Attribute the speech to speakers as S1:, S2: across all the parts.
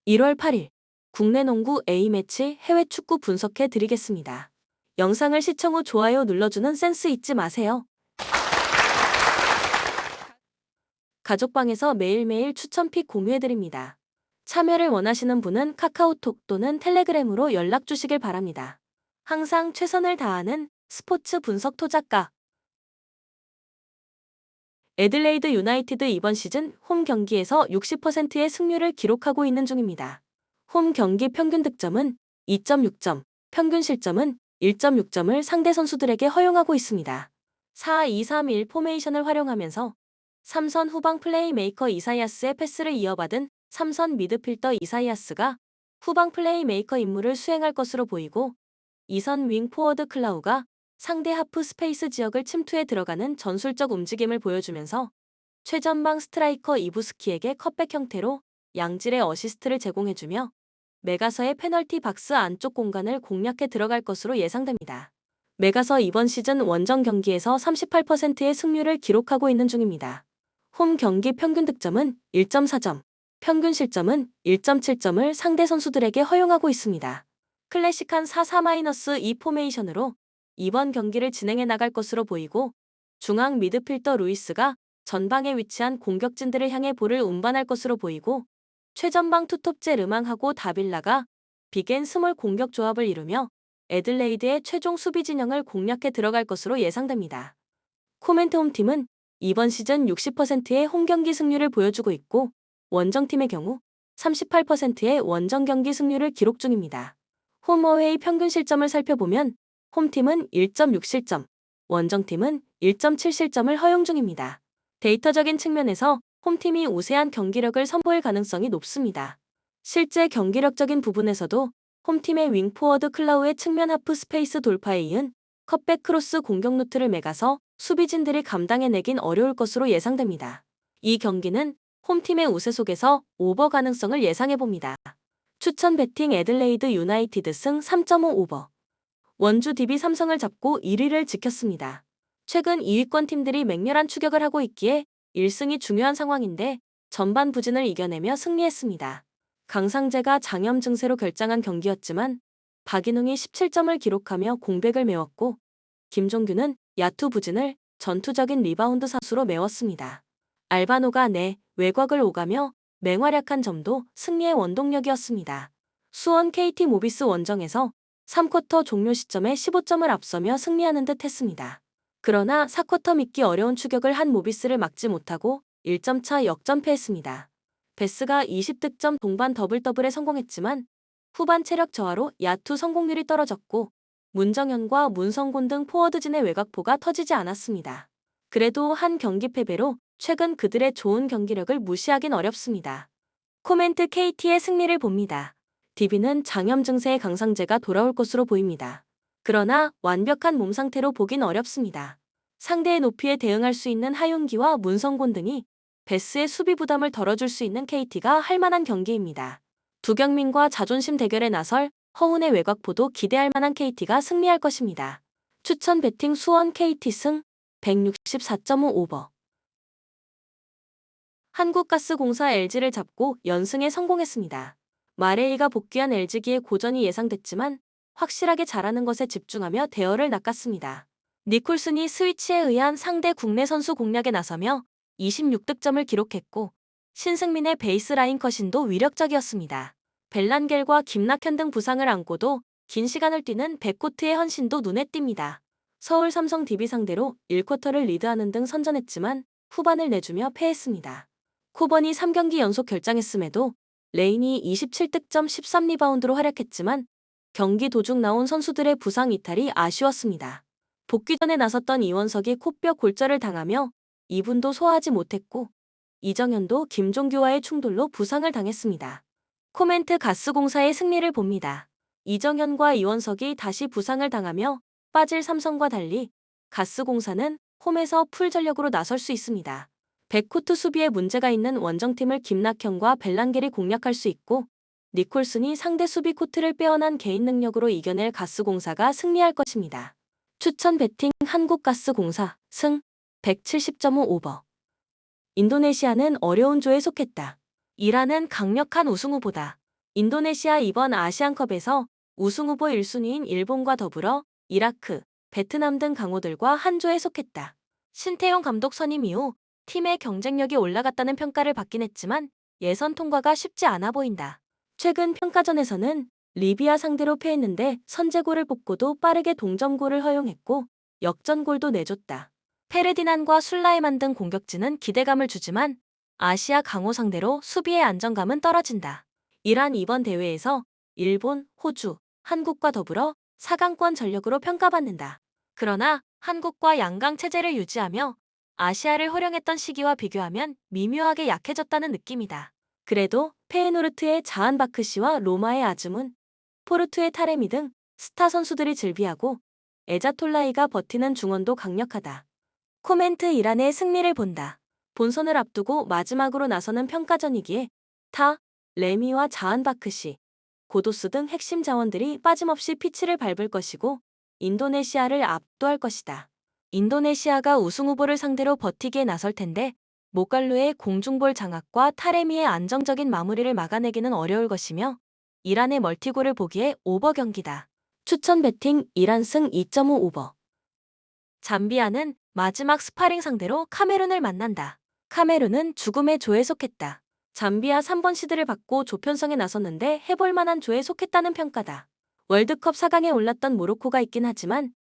S1: 1월 8일 국내 농구 A매치 해외 축구 분석해 드리겠습니다. 영상을 시청 후 좋아요 눌러주는 센스 잊지 마세요. 가족방에서 매일매일 추천픽 공유해 드립니다. 참여를 원하시는 분은 카카오톡 또는 텔레그램으로 연락 주시길 바랍니다. 항상 최선을 다하는 스포츠 분석 토작가 애들레이드 유나이티드 이번 시즌 홈 경기에서 60%의 승률을 기록하고 있는 중입니다. 홈 경기 평균 득점은 2.6점, 평균 실점은 1.6점을 상대 선수들에게 허용하고 있습니다. 4-2-3-1 포메이션을 활용하면서 3선 후방 플레이메이커 이사이아스의 패스를 이어받은 3선 미드필더 이사이아스가 후방 플레이메이커 임무를 수행할 것으로 보이고 2선 윙 포워드 클라우가 상대 하프 스페이스 지역을 침투해 들어가는 전술적 움직임을 보여주면서 최전방 스트라이커 이부스키에게 컷백 형태로 양질의 어시스트를 제공해주며 메가서의 페널티 박스 안쪽 공간을 공략해 들어갈 것으로 예상됩니다. 메가서 이번 시즌 원정 경기에서 38%의 승률을 기록하고 있는 중입니다. 홈 경기 평균 득점은 1.4점, 평균 실점은 1.7점을 상대 선수들에게 허용하고 있습니다. 클래식한 4-4-2 포메이션으로 이번 경기를 진행해 나갈 것으로 보이고 중앙 미드필더 루이스가 전방에 위치한 공격진들을 향해 볼을 운반할 것으로 보이고 최전방 투톱제 르망하고 다빌라가 빅앤 스몰 공격 조합을 이루며 애들레이드의 최종 수비 진영을 공략해 들어갈 것으로 예상됩니다. 코멘트 홈팀은 이번 시즌 60%의 홈경기 승률을 보여주고 있고 원정팀의 경우 38%의 원정 경기 승률을 기록 중입니다. 홈어웨이 평균 실점을 살펴보면 홈팀은 1.6실점, 원정팀은 1.7실점을 허용 중입니다. 데이터적인 측면에서 홈팀이 우세한 경기력을 선보일 가능성이 높습니다. 실제 경기력적인 부분에서도 홈팀의 윙포워드 클라우의 측면 하프 스페이스 돌파에 이은 컷백 크로스 공격 루트를 매가서 수비진들이 감당해내긴 어려울 것으로 예상됩니다. 이 경기는 홈팀의 우세 속에서 오버 가능성을 예상해봅니다. 추천 배팅 애들레이드 유나이티드 승 3.5 오버. 원주 DB 삼성을 잡고 1위를 지켰습니다. 최근 2위권 팀들이 맹렬한 추격을 하고 있기에 1승이 중요한 상황인데 전반 부진을 이겨내며 승리했습니다. 강상재가 장염 증세로 결장한 경기였지만 박인웅이 17점을 기록하며 공백을 메웠고 김종규는 야투 부진을 전투적인 리바운드 사수로 메웠습니다. 알바노가 외곽을 오가며 맹활약한 점도 승리의 원동력이었습니다. 수원 KT 모비스 원정에서 3쿼터 종료 시점에 15점을 앞서며 승리하는 듯 했습니다. 그러나 4쿼터 믿기 어려운 추격을 한 모비스를 막지 못하고 1점 차 역전패했습니다. 베스가 20득점 동반 더블더블에 성공했지만 후반 체력 저하로 야투 성공률이 떨어졌고 문정현과 문성곤 등 포워드진의 외곽포가 터지지 않았습니다. 그래도 한 경기 패배로 최근 그들의 좋은 경기력을 무시하긴 어렵습니다. 코멘트 KT의 승리를 봅니다. DB는 장염 증세의 강상재가 돌아올 것으로 보입니다. 그러나 완벽한 몸 상태로 보긴 어렵습니다. 상대의 높이에 대응할 수 있는 하윤기와 문성곤 등이 베스의 수비 부담을 덜어줄 수 있는 KT가 할 만한 경기입니다. 두경민과 자존심 대결에 나설 허훈의 외곽포도 기대할 만한 KT가 승리할 것입니다. 추천 배팅 수원 KT 승 164.5 오버. 한국가스공사 LG를 잡고 연승에 성공했습니다. 마레이가 복귀한 LG기의 고전이 예상됐지만 확실하게 잘하는 것에 집중하며 대열을 낚았습니다. 니콜슨이 스위치에 의한 상대 국내 선수 공략에 나서며 26득점을 기록했고 신승민의 베이스라인 컷신도 위력적이었습니다. 벨란겔과 김낙현 등 부상을 안고도 긴 시간을 뛰는 백코트의 헌신도 눈에 띕니다. 서울 삼성 DB 상대로 1쿼터를 리드하는 등 선전했지만 후반을 내주며 패했습니다. 코번이 3경기 연속 결장했음에도 레인이 27득점 13리바운드로 활약했지만 경기 도중 나온 선수들의 부상 이탈이 아쉬웠습니다. 복귀 전에 나섰던 이원석이 코뼈 골절을 당하며 2분도 소화하지 못했고 이정현도 김종규와의 충돌로 부상을 당했습니다. 코멘트 가스공사의 승리를 봅니다. 이정현과 이원석이 다시 부상을 당하며 빠질 삼성과 달리 가스공사는 홈에서 풀 전력으로 나설 수 있습니다. 백코트 수비에 문제가 있는 원정팀을 김낙현과 벨란겔이 공략할 수 있고 니콜슨이 상대 수비 코트를 빼어난 개인 능력으로 이겨낼 가스공사가 승리할 것입니다. 추천 배팅 한국가스공사 승 170.5 오버. 인도네시아는 어려운 조에 속했다. 이란은 강력한 우승 후보다. 인도네시아 이번 아시안컵에서 우승 후보 1순위인 일본과 더불어 이라크, 베트남 등 강호들과 한 조에 속했다. 신태용 감독 선임 이후 팀의 경쟁력이 올라갔다는 평가를 받긴 했지만 예선 통과가 쉽지 않아 보인다. 최근 평가전에서는 리비아 상대로 패했는데 선제골을 뽑고도 빠르게 동점골을 허용했고 역전골도 내줬다. 페르디난과 술라이만 등 공격진은 기대감을 주지만 아시아 강호 상대로 수비의 안정감은 떨어진다. 이란 이번 대회에서 일본, 호주, 한국과 더불어 4강권 전력으로 평가받는다. 그러나 한국과 양강 체제를 유지하며 아시아를 호령했던 시기와 비교하면 미묘하게 약해졌다는 느낌이다. 그래도 페에노르트의 자한 바크시와 로마의 아즈문, 포르투의 타레미 등 스타 선수들이 즐비하고 에자톨라이가 버티는 중원도 강력하다. 코멘트 이란의 승리를 본다. 본선을 앞두고 마지막으로 나서는 평가전이기에 레미와 자한 바크시, 고도스 등 핵심 자원들이 빠짐없이 피치를 밟을 것이고 인도네시아를 압도할 것이다. 인도네시아가 우승 후보를 상대로 버티기에 나설 텐데 모갈루의 공중볼 장악과 타레미의 안정적인 마무리를 막아내기는 어려울 것이며 이란의 멀티골을 보기에 오버 경기다. 추천 배팅 이란 승 2.5 오버. 잠비아는 마지막 스파링 상대로 카메룬을 만난다. 카메룬은 죽음의 조에 속했다. 잠비아 3번 시드를 받고 조편성에 나섰는데 해볼 만한 조에 속했다는 평가다. 월드컵 4강에 올랐던 모로코가 있긴 하지만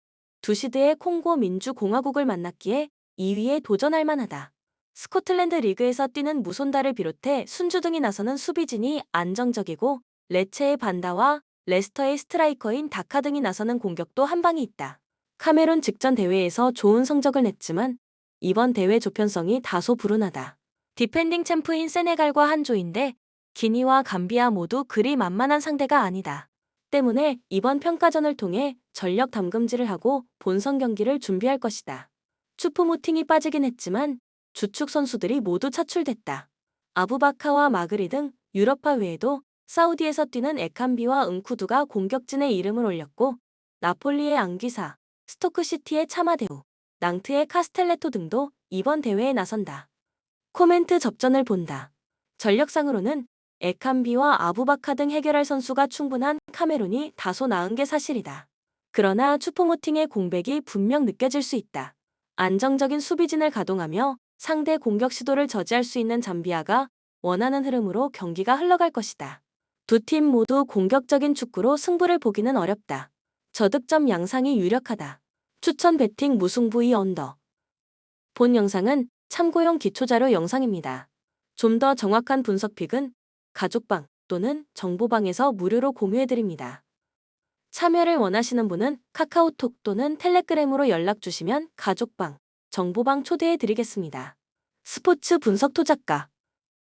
S1: 두 시드의 콩고 민주공화국을 만났기에 2위에 도전할 만하다. 스코틀랜드 리그에서 뛰는 무손다를 비롯해 순주 등이 나서는 수비진이 안정적이고 레체의 반다와 레스터의 스트라이커인 다카 등이 나서는 공격도 한방이 있다. 카메룬 직전 대회에서 좋은 성적을 냈지만 이번 대회 조편성이 다소 불운하다. 디펜딩 챔프인 세네갈과 한 조인데 기니와 감비아 모두 그리 만만한 상대가 아니다. 때문에 이번 평가전을 통해 전력 담금질을 하고 본선 경기를 준비할 것이다. 추푸무팅이 빠지긴 했지만 주축 선수들이 모두 차출됐다. 아부바카와 마그리 등 유럽파 외에도 사우디에서 뛰는 에칸비와 응쿠두가 공격진에 이름을 올렸고 나폴리의 앙귀사, 스토크시티의 차마데우, 낭트의 카스텔레토 등도 이번 대회에 나선다. 코멘트 접전을 본다. 전력상으로는 에칸비와 아부바카 등 해결할 선수가 충분한 카메룬이 다소 나은 게 사실이다. 그러나 추포모팅의 공백이 분명 느껴질 수 있다. 안정적인 수비진을 가동하며 상대 공격 시도를 저지할 수 있는 잠비아가 원하는 흐름으로 경기가 흘러갈 것이다. 두 팀 모두 공격적인 축구로 승부를 보기는 어렵다. 저득점 양상이 유력하다. 추천 배팅 무승부 2 언더. 본 영상은 참고용 기초자료 영상입니다. 좀 더 정확한 분석픽은 가족방 또는 정보방에서 무료로 공유해드립니다. 참여를 원하시는 분은 카카오톡 또는 텔레그램으로 연락 주시면 가족방, 정보방 초대해드리겠습니다. 스포츠 분석 토작가